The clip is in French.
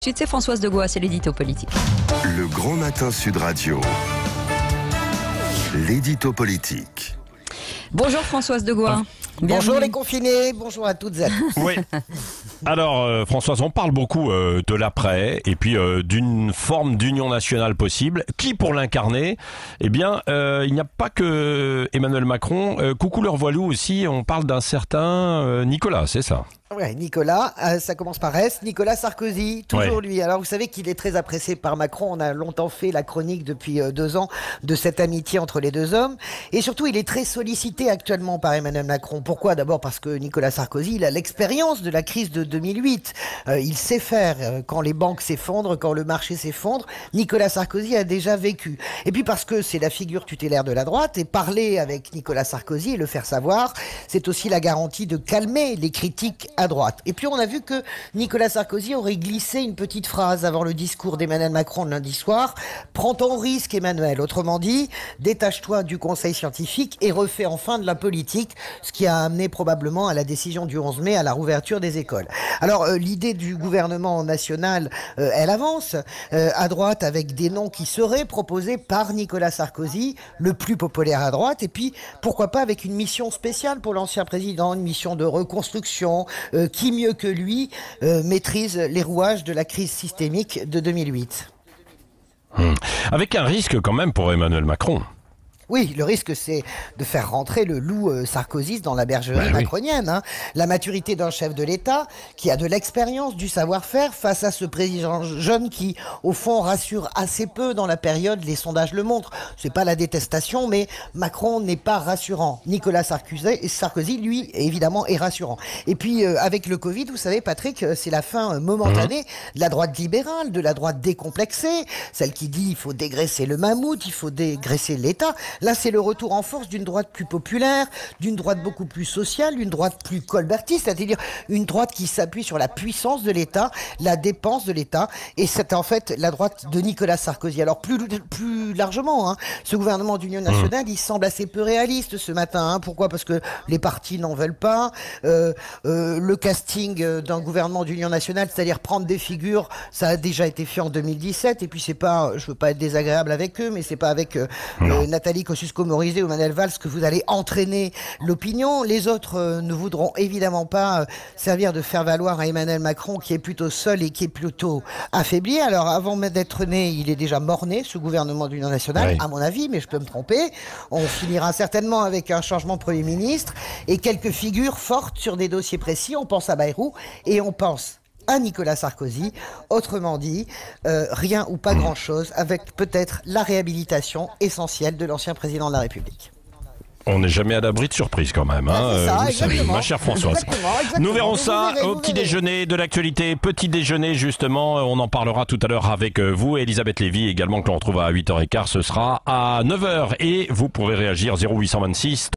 Ensuite, c'est Françoise de Goa, c'est l'édito politique. Le Grand Matin Sud Radio, l'édito politique. Bonjour Françoise de Goa. Bonjour les confinés, bonjour à toutes et à tous. Oui. Alors Françoise, on parle beaucoup de l'après et puis d'une forme d'union nationale possible. Qui pour l'incarner? Eh bien, il n'y a pas que Emmanuel Macron. Coucou leur voilou aussi, on parle d'un certain Nicolas, c'est ça? Ouais, Nicolas, ça commence par S, Nicolas Sarkozy, toujours lui. Alors vous savez qu'il est très apprécié par Macron, on a longtemps fait la chronique depuis 2 ans de cette amitié entre les deux hommes. Et surtout, il est très sollicité actuellement par Emmanuel Macron. Pourquoi? D'abord parce que Nicolas Sarkozy, il a l'expérience de la crise de 2008. Il sait faire quand les banques s'effondrent, quand le marché s'effondre. Nicolas Sarkozy a déjà vécu. Et puis parce que c'est la figure tutélaire de la droite, et parler avec Nicolas Sarkozy et le faire savoir, c'est aussi la garantie de calmer les critiques à droite. Et puis on a vu que Nicolas Sarkozy aurait glissé une petite phrase avant le discours d'Emmanuel Macron de lundi soir. Prends ton risque, Emmanuel. Autrement dit, détache-toi du conseil scientifique et refais enfin de la politique, ce qui a amené probablement à la décision du 11 mai à la rouverture des écoles. Alors l'idée du gouvernement national, elle avance à droite avec des noms qui seraient proposés par Nicolas Sarkozy, le plus populaire à droite, et puis pourquoi pas avec une mission spéciale pour l'ancien président, une mission de reconstruction. Qui mieux que lui maîtrise les rouages de la crise systémique de 2008. Avec un risque quand même pour Emmanuel Macron. Oui, le risque, c'est de faire rentrer le loup sarkozyste dans la bergerie macronienne. Hein. La maturité d'un chef de l'État qui a de l'expérience, du savoir-faire face à ce président jeune qui, au fond, rassure assez peu dans la période, les sondages le montrent. C'est pas la détestation, mais Macron n'est pas rassurant. Nicolas Sarkozy, lui, évidemment, est rassurant. Et puis, avec le Covid, vous savez, Patrick, c'est la fin momentanée de la droite libérale, de la droite décomplexée, celle qui dit il faut dégraisser le mammouth, il faut dégraisser l'État. Là, c'est le retour en force d'une droite plus populaire, d'une droite beaucoup plus sociale, une droite plus colbertiste, c'est-à-dire une droite qui s'appuie sur la puissance de l'État, la dépense de l'État. Et c'est en fait la droite de Nicolas Sarkozy. Alors plus largement, hein, ce gouvernement d'union nationale, il semble assez peu réaliste ce matin. Hein. Pourquoi? Parce que les partis n'en veulent pas. Le casting d'un gouvernement d'union nationale, c'est-à-dire prendre des figures, ça a déjà été fait en 2017. Et puis c'est pas, je veux pas être désagréable avec eux, mais c'est pas avec Nathalie Kosciusko-Morizet ou Manuel Valls que vous allez entraîner l'opinion. Les autres ne voudront évidemment pas servir de faire valoir à Emmanuel Macron qui est plutôt seul et qui est plutôt affaibli. Alors avant d'être né, il est déjà mort-né, ce gouvernement d'union nationale, à mon avis, mais je peux me tromper. On finira certainement avec un changement de Premier ministre et quelques figures fortes sur des dossiers précis. On pense à Bayrou et on pense à Nicolas Sarkozy, autrement dit, rien ou pas grand-chose, avec peut-être la réhabilitation essentielle de l'ancien président de la République. On n'est jamais à l'abri de surprise quand même, hein, ça, vous savez, ma chère Françoise. Exactement. Nous verrons ça au petit déjeuner de l'actualité. Petit déjeuner justement, on en parlera tout à l'heure avec vous, Elisabeth Lévy également, que l'on retrouve à 8h15, ce sera à 9h. Et vous pourrez réagir 0826